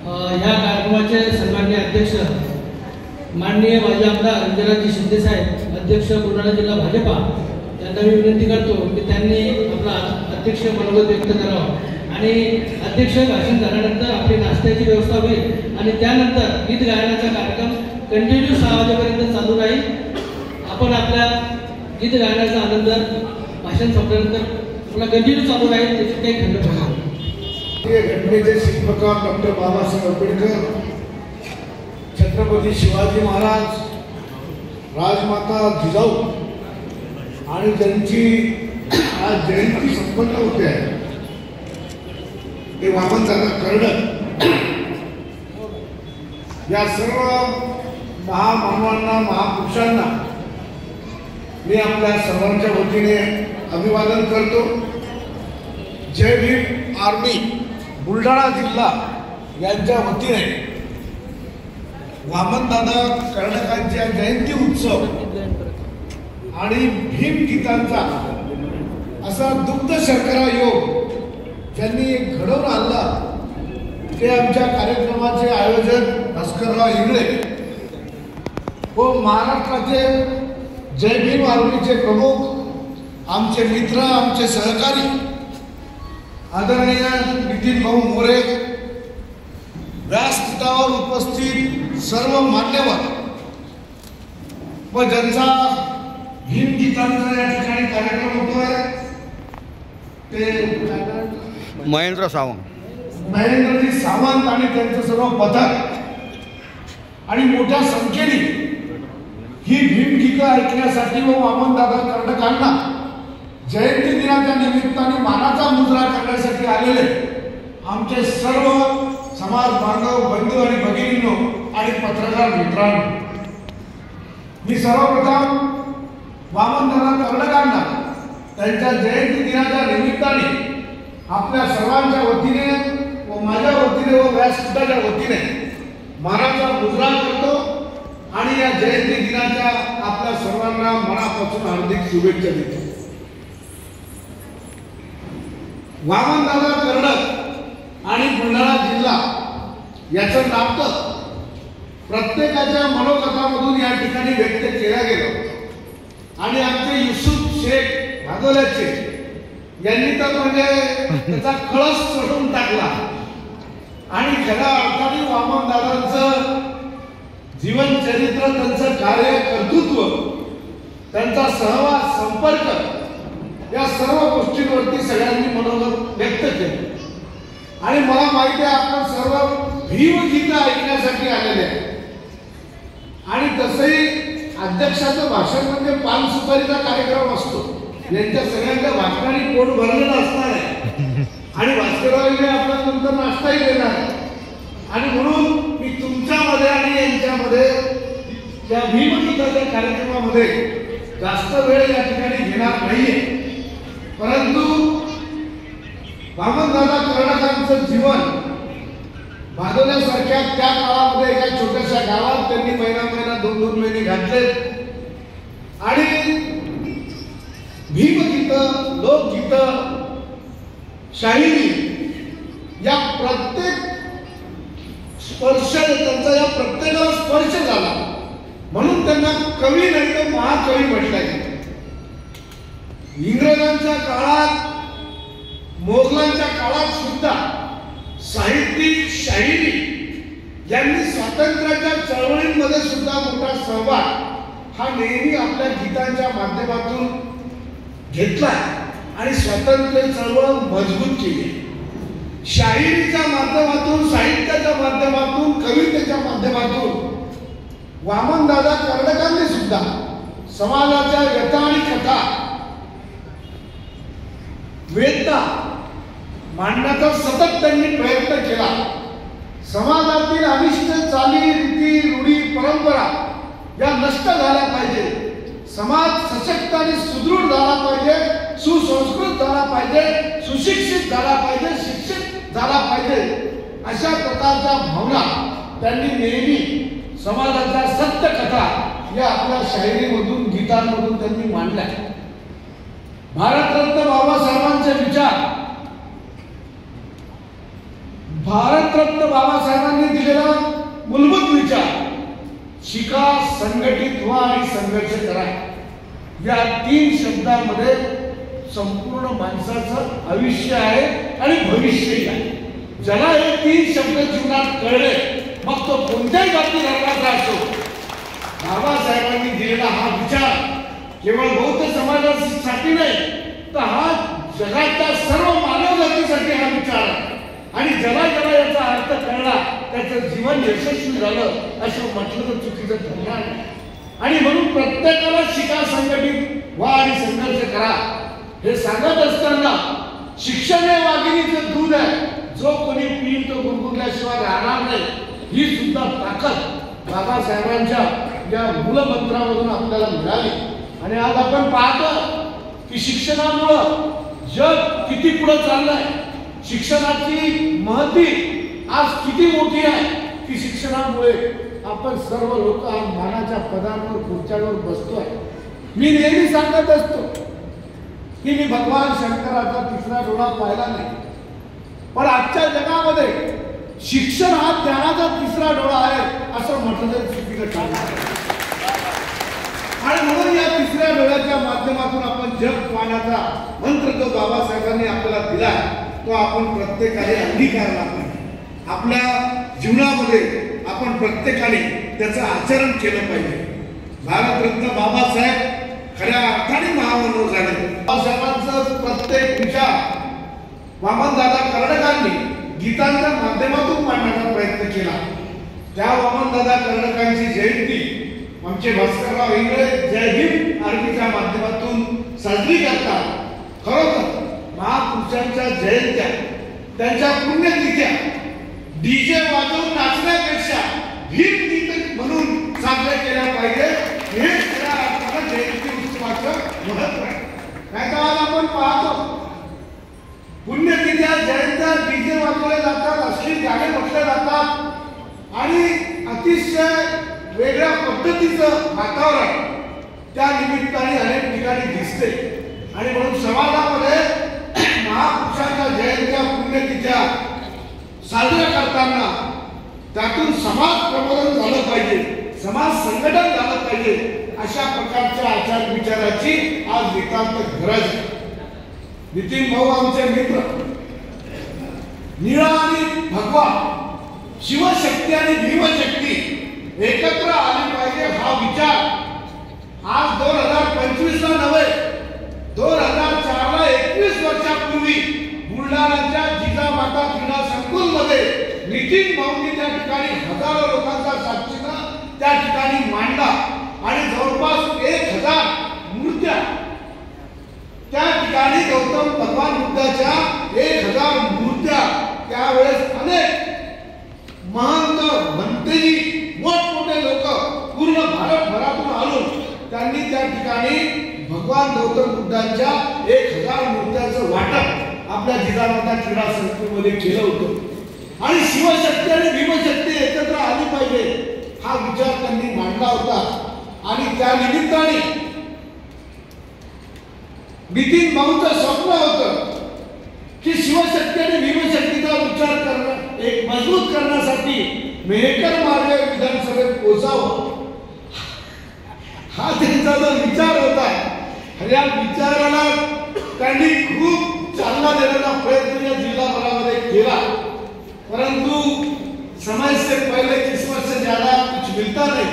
ह्या कार्यक्रमाचे सन्माननीय अध्यक्ष माननीय माजी आमदार रंजनाजी शिंदे साहेब, अध्यक्ष बुलढाणा जिल्हा भाजपा, त्यांना मी विनंती करतो की त्यांनी आपला अध्यक्ष मनोगत व्यक्त करावं आणि अध्यक्ष भाषण झाल्यानंतर आपली नाश्त्याची व्यवस्था होईल आणि त्यानंतर गीत गायनाचा कार्यक्रम कंटिन्यू 6 वाजेपर्यंत चालू राहील। आपण आपल्या गीत गायनाचा आनंद भाषण संपल्यानंतर पुन्हा कंटिन्यू चालू राहील, त्याची काही खंड पडणार नाही। घटनेचे शिल्पकार डॉक्टर बाबासाहेब आंबेडकर, छत्रपती शिवाजी महाराज, राजमाता जिजाऊ आणि ज्यांची आज जयंती संपन्न होते आहे ते वामनदादा कर्डक, या सर्व महामानवांना, महापुरुषांना मी आपल्या सर्वांच्या वतीने अभिवादन करतो। जय भीम आर्मी बुलढाणा जिल्हा यांच्या वतीने वामनदादा कर्डकांच्या जयंती उत्सव आणि भीम गीतांचा असा दुग्ध शर्करा योग ज्यांनी घडवून आणला ते आमच्या कार्यक्रमाचे आयोजक भास्करराव इंगळे व महाराष्ट्राचे जय भीम आर्मीचे प्रमुख, आमचे मित्र, आमचे सहकारी आदरणीय नितीन भाऊ मोरे, व्यासपीठावर उपस्थित सर्व मान्यवर व ज्यांचा भीम गीतांचा या ठिकाणी कार्यक्रम होतोय ते महेंद्रजी सावंत आणि त्यांचं सर्व पथक आणि मोठ्या संख्येने ही भीम गीतं ऐकण्यासाठी व वामनदादा कर्डकांना जयंती दिनाच्या निमित्ताने मानाचा मुजरा करण्यासाठी आलेले आमचे सर्व समाज बांधव, बंधू आणि भगिनींनो आणि पत्रकार मित्रांनो, मी सर्वप्रथम वामनदादा कर्डकांना त्यांच्या जयंती दिनाच्या निमित्ताने आपल्या सर्वांच्या वतीने व माझ्या वतीने व व्यासपीठाच्या वतीने मानाचा मुजरा करतो आणि या जयंती दिनाच्या आपल्या सर्वांना मनापासून हार्दिक शुभेच्छा देतो। वामनदादा कर्डक आणि बुलढाणा जिल्हा याचं नातं प्रत्येकाच्या मनोगतामधून या ठिकाणी व्यक्त केलं गेलं आणि आमचे युसुफ शेख भादोल्याचे यांनी तर म्हणजे त्याचा कळस चढवून टाकला आणि खऱ्या अर्थाने वामनदादांचं जीवन चरित्र, त्यांचं कार्य, कर्तृत्व, त्यांचा सहवास, संपर्क या सर्व गोष्टींवरती सगळ्यांनी मनोगत व्यक्त केले आणि मला माहिती आहे आपण सर्व भीम गीतं ऐकण्यासाठी आलेले आहे आणि तसंही अध्यक्षाचं भाषण म्हणजे पान सुपारीचा कार्यक्रम असतो, यांच्या सगळ्यांच्या भाषणाने पोट भरलेलं असणार आहे आणि भास्कररावने आपल्या नंतर नाश्ताही देणार आहे आणि म्हणून मी तुमच्यामध्ये आणि यांच्यामध्ये या भीम गीताच्या कार्यक्रमामध्ये जास्त वेळ या ठिकाणी घेणार नाहीये, परंतु वामनदादा कर्डकांचं जीवन भादोल्यासारख्या त्या काळामध्ये एका छोट्याशा गावात त्यांनी महिना 2 महिने घातले आणि भीमगीतं, लोकगीतं, शाहिरी या प्रत्येक स्पर्श त्यांचा या प्रत्येकाला स्पर्श झाला म्हणून त्यांना कवी नाही तर महाकवी म्हटलं गेलं। इंग्रजांच्या काळात, मोगलांच्या काळात सुद्धा साहित्यिक, शाहिरी यांनी स्वातंत्र्याच्या चळवळींमध्ये सुद्धा मोठा सहभाग हा नेहमी आपल्या गीतांच्या माध्यमातून घेतला आणि स्वातंत्र्य चळवळ मजबूत केली। शाहिरीच्या माध्यमातून, साहित्याच्या माध्यमातून, कवितेच्या माध्यमातून वामनदादा कर्डकांनी सुद्धा समाजाच्या व्यथा आणि कथा वेदना मांडण्याचा सतत त्यांनी प्रयत्न केला। समाजातील अनिष्ट चाली, रीती, रूढी, परंपरा या नष्ट झाल्या पाहिजे, समाज सशक्त आणि सुदृढ झाला पाहिजे, सुसंस्कृत झाला पाहिजे, सुशिक्षित झाला पाहिजे, शिक्षित झाला पाहिजे, अशा प्रकारच्या भावना त्यांनी नेहमी समाजाच्या सत्य कथा या आपल्या शाहिरीमधून, गीतांमधून त्यांनी मांडल्या। भारतरत्न बाबासाहेबांचे विचार भारतरत्न बाबासाहेबांनी दिलेला मूलभूत विचार शिका, संघटित व्हा आणि संघर्ष करा, या 3 शब्दामध्ये संपूर्ण माणसाचं आयुष्य आहे आणि भविष्यही आहे. ज्याला हे 3 शब्द जीवनात कळले, मग तो कोणत्याही बाबतीत धर्माचा असो, बाबासाहेबांनी दिलेला हा विचार केवळ बौद्ध समाजासाठी नाही, तर हा जगाच्या सर्व मानव जातीसाठी हा विचार आहे. आणि ज्याला ज्याला याचा अर्थ कळला त्याचं जीवन यशस्वी झालं असं म्हटलं तर चुकीचं ठरणार नाही. आणि म्हणून प्रत्येकाला शिका, संघटित व्हा आणि संघर्ष करा हे सांगत असताना शिक्षण हे वाघिणीचं दूध आहे, जो कोणी पिईल तो गुणगुणल्याशिवाय राहणार नाही, ही सुद्धा ताकद बाबासाहेबांच्या या मूलमंत्रामधून आपल्याला मिळाली. आणि आज आपण पाहतो की शिक्षणामुळं जग किती पुढे चाललंय, शिक्षणाची महती आज किती मोठी आहे की शिक्षणामुळे आपण सर्व लोक मानाच्या पदांवर खुर्च्यांवर बसतोय. मी नेहमी सांगत असतो की मी भगवान शंकराचा 3रा डोळा पाहिला नाही, पण आजच्या जगामध्ये शिक्षण हा ज्ञानाचा 3रा डोळा आहे असं म्हटलं तरी चुकीचं ठरणार. आणि म्हणून या 3ऱ्या डोळ्याच्या माध्यमातून आपण जग पाहण्याचा मंत्र जो बाबासाहेबांनी आपल्याला दिला तो आपण प्रत्येकाने अंगीकारला पाहिजे. आपल्या जीवनामध्ये आपण प्रत्येकाने त्याचं आचरण केलं पाहिजे. भारतरत्न बाबासाहेब खऱ्या अर्थाने महामानव झाले. बाबासाहेबांचं प्रत्येक विचार वामनदादा कर्डकांनी गीतांच्या माध्यमातून मांडण्याचा प्रयत्न केला. त्या वामनदादा कर्डकांची जयंती आमचे भास्करराव इंगळे जय भीम आर्मीच्या माध्यमातून साजरी करतात. खरोखर महापुरुषांच्या जयंत्या, त्यांच्या पुण्यतिथ्या डीजे वाजवून नाचण्यापेक्षा भीम गीत म्हणून साजरे केल्या पाहिजे. हे खऱ्या अर्थानं जयंती उत्सवाचं महत्व आहे. नाहीतर आज आपण पाहतो पुण्यतिथ्या, जयंत्या डीजे वाजवले जातात, अश्लील गाणे म्हटले जातात आणि अतिशय वेगळ्या पद्धतीचं वातावरण त्या निमित्ताने अनेक ठिकाणी दिसते. आणि म्हणून समाजामध्ये महापुरुषांच्या जयंत्या, पुण्यतिथ्या साजऱ्या करताना त्यातून समाज प्रबोधन झालं पाहिजे, समाज संघटन झालं पाहिजे. अशा प्रकारच्या आचार विचाराची आज नितांत गरज आहे. नितीन भाऊ आमचे मित्र, निळा आणि भगवा, शिवशक्ती आणि भीमशक्ती एकत्र आले पाहिजे हा विचार आज 2025 ला नव्हे 2004 ला 21 वर्षापूर्वी बुलढाण्याच्या जिजामाता क्रीडा संकुल मध्ये नितीन भाऊंनी त्या ठिकाणी हजारो लोकांचा साक्षीनं त्या ठिकाणी मांडला आणि जवळपास 1000 मूर्त्या त्या ठिकाणी गौतम भगवान बुद्धाच्या 1000 मूर्त्या त्यावेळेस अनेक महंत भंतेजी मोठमोठे लोक पूर्ण भारतभरातून आलो त्यांनी त्या ठिकाणी भगवान गौतम बुद्धांच्या 1000 मूर्त्यांचं वाटप आपल्या जिजामाता क्रीडा संकुलमध्ये केलं होतं. आणि शिवशक्ती आणि भीमशक्ती एकत्र आली पाहिजे हा विचार त्यांनी मांडला होता. आणि त्या निमित्ताने नितीन भाऊंचं स्वप्न होतं की शिवशक्ती आणि भीमशक्तीचा विचार करणं एक मजबूत करण्यासाठी मेहकर मार्ग विधानसभेत पोहोचावं हा त्यांचा जो विचार होता. या विचाराला त्यांनी खूप चालना देण्याचा प्रयत्न या जिल्हाभरामध्ये केला, परंतु समय से पहले किस्मत से ज्यादा कुछ मिलता नहीं.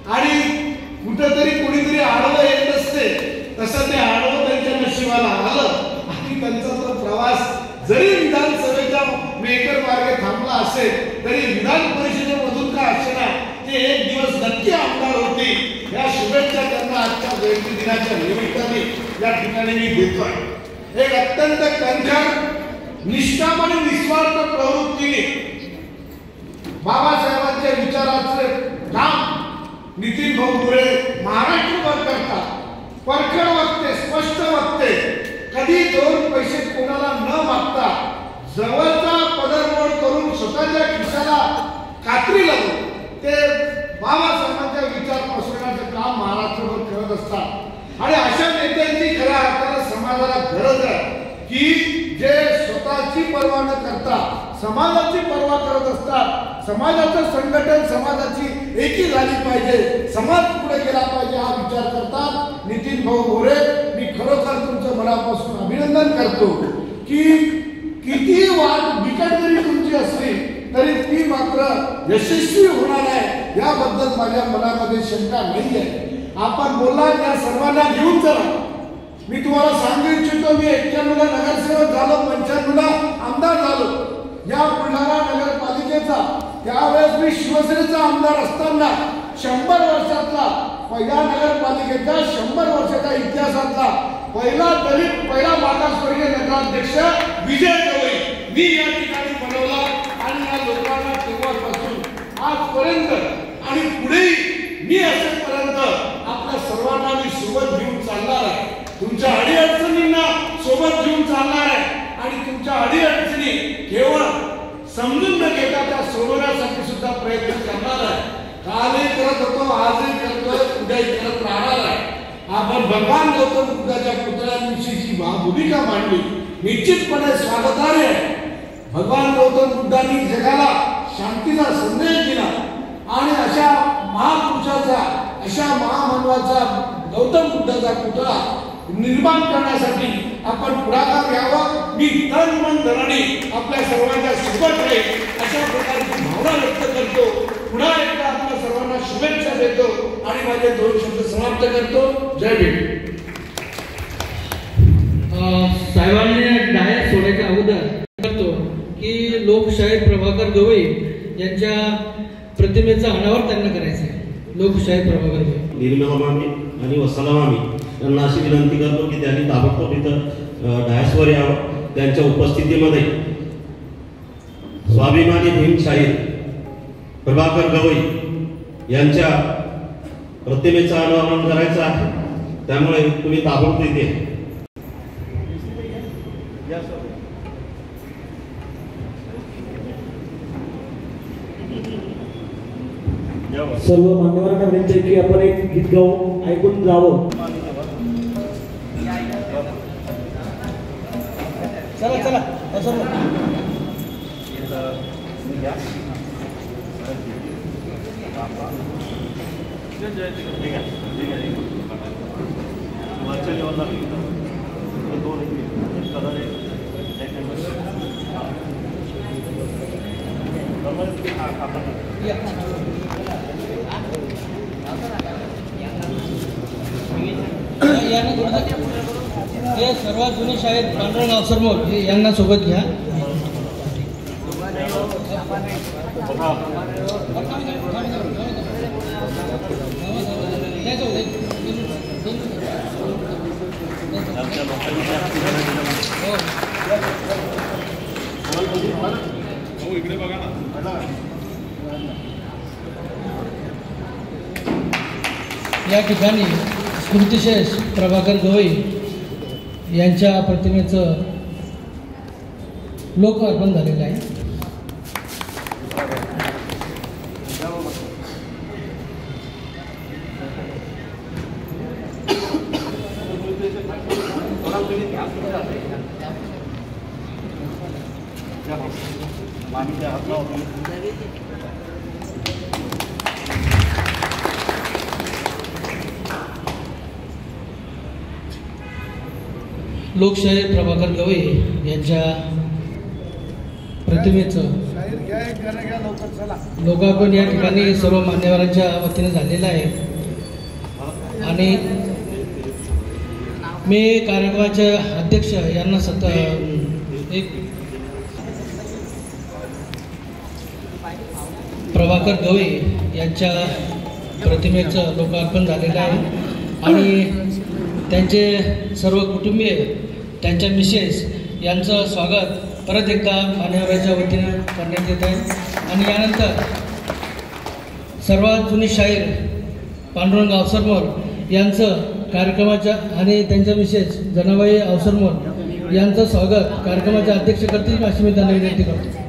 आणि कुठेतरी कोणीतरी आडवं येत असते, तसं ते आडवं त्यांच्या नशिबाला आलं आणि त्यांचा तो प्रवास जरी विधानसभेच्या मेकर मार्गे थांबला असेल तरी विधान परिषदेमधून का असेना ते एक दिवस नक्की आमदार होते. या शुभेच्छा त्यांना आजच्या जयंती दिनाच्या निमित्ताने या ठिकाणी मी देतोय. एक अत्यंत कणखर, निष्काम आणि निस्वार्थ प्रवृत्तीने बाबासाहेबांच्या विचाराचे काम नितीन भाऊ मुळे महाराष्ट्रभर करतात. परखड वक्ते, स्पष्ट वक्ते, कधी 2 पैसे कोणाला न मागता जवळचा पदरमोड करून स्वतःच्या खिशाला कात्री लावून ते बाबासाहेबांच्या विचार पसरवण्याचं काम महाराष्ट्रभर करत असतात. आणि अशा नेत्यांची खऱ्या अर्थानं समाजाला गरज आहे की जे स्वतःची पर्वा न करता समाजाची पर्वा करत असतात. समाजाचं संघटन, समाजाची एकी झाली पाहिजे, समाज पुढे गेला पाहिजे हा विचार करतात नितीन भाऊ मोरे. मी खरोखर तुमचं मनापासून अभिनंदन करतो की किती वाट बिकट जरी तुमची असली तरी ती मात्र यशस्वी होणार आहे याबद्दल माझ्या मनामध्ये शंका नाही आहे. आपण बोलला त्या सर्वांना घेऊन चला. मी तुम्हाला सांगू इच्छितो, मी 91 ला नगरसेवक झालो, 95 ला आमदार झालो या बुलढाणा नगरपालिकेचा. त्यावेळेस मी शिवसेनेचा आमदार असताना 100 वर्षातला पहिला नगरपालिकेचा 100 वर्षाच्या इतिहासातला पहिला दलित, पहिला मागासवर्गीय नगराध्यक्ष विजय गवई मी या ठिकाणी बनवला. आणि या लोकांना तेव्हापासून आजपर्यंत आणि पुढेही मी असेपर्यंत आपल्या सर्वांना मी सोबत घेऊन चालणार आहे. तुमच्या अडीअडचणींना सोबत घेऊन चालणार आहे आणि तुमच्या अडीअडचणी केवळ समजून न घेता त्या सोडवण्यासाठी सुद्धा प्रयत्न करणार आहे. कालही करत होतो, आजही करतोय, उद्याही करत राहणार आहे. आपण भगवान गौतम बुद्धाच्या पुतळ्यांविषयीची भूमिका मांडली, निश्चितपणे स्वागतार्ह आहे. भगवान गौतम बुद्धांनी जगाला शांतीचा संदेश दिला आणि अशा महापुरुषाचा, अशा महामानवाचा गौतम बुद्धाचा पुतळा निर्माण करण्यासाठी आपण पुढाकार घ्यावा. मी तन मन धनाने आपल्या सर्वांच्या सोबत राहील अशा प्रकारची भावना व्यक्त करतो. पुन्हा एकदा आपल्या सर्वांना शुभेच्छा देतो आणि माझे 2 शब्द समाप्त करतो. जय भीम. साहेबांनी डायरेक्ट सोडायच्या अगोदर करतो की लोकशाहीर प्रभाकर गवई यांच्या प्रतिमेचं अनावर त्यांना करायचं आहे. लोकशाहीर प्रभाकर गवई निर्मलामामी आणि वसलामामी यांना अशी विनंती करतो की त्यांनी ताबडतोब इथं डायसवर यावं. त्यांच्या उपस्थितीमध्ये स्वाभिमानी भीमशाहीर प्रभाकर गवई यांच्या प्रतिमेचं अनावरण करायचं आहे. त्यामुळे तुम्ही ताबडतोब इथे सर्व मान्यवरांना विनंती आहे की आपण एक गीत गाऊ, ऐकून जावं. चला चला हे सर्वात जुने शाळेत पांडुरंग अवसरमोर हे यांना सोबत घ्या. इकडे बघा ना. या ठिकाणी स्मृतिशेष प्रभाकर गवई यांच्या प्रतिमेचं लोकार्पण झालेलं आहे. लोकशाहीर प्रभाकर गवई यांच्या प्रतिमेचं लोकार्पण या ठिकाणी सर्व मान्यवरांच्या वतीने झालेलं आहे. आणि मी कार्यक्रमाचे अध्यक्ष यांना एक प्रभाकर गवई यांच्या प्रतिमेचं लोकार्पण झालेलं आहे आणि त्यांचे सर्व कुटुंबीय, त्यांच्या मिसेस यांचं स्वागत परत एकदा मान्यवरांच्या वतीने करण्यात येत आहे. आणि यानंतर सर्वात जुनी शाहीर पांडुरंग अवसरमोर यांचं कार्यक्रमाच्या आणि त्यांच्या मिसेस जनाबाई अवसरमोर यांचं स्वागत कार्यक्रमाचे अध्यक्ष करतील अशी मी त्यांना विनंती करतो.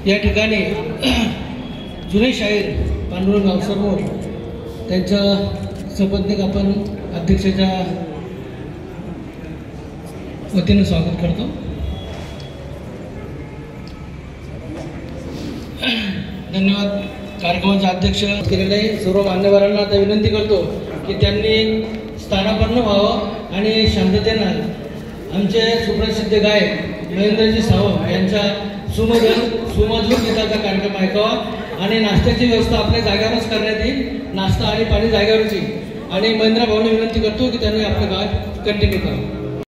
या ठिकाणी जुने शाहीर पांडुरंग गावसरमोर त्यांचं सपत्नीक आपण अध्यक्षाच्या वतीनं स्वागत करतो. धन्यवाद. कार्यक्रमाचे अध्यक्ष केलेले सर्व मान्यवरांना आता विनंती करतो की त्यांनी स्थानापन्न व्हावं आणि शांततेनं आमचे सुप्रसिद्ध गायक महेंद्रजी सावंत यांच्या सुमधुर गीताचा कार्यक्रम ऐकावा आणि नाश्त्याची व्यवस्था आपल्या जागेवरच करण्यात येईल. नाश्ता आणि पाणी जागेवरच येईल आणि महेंद्र भाऊने विनंती करतो की त्यांनी आपलं गायक कंटिन्यू करावं.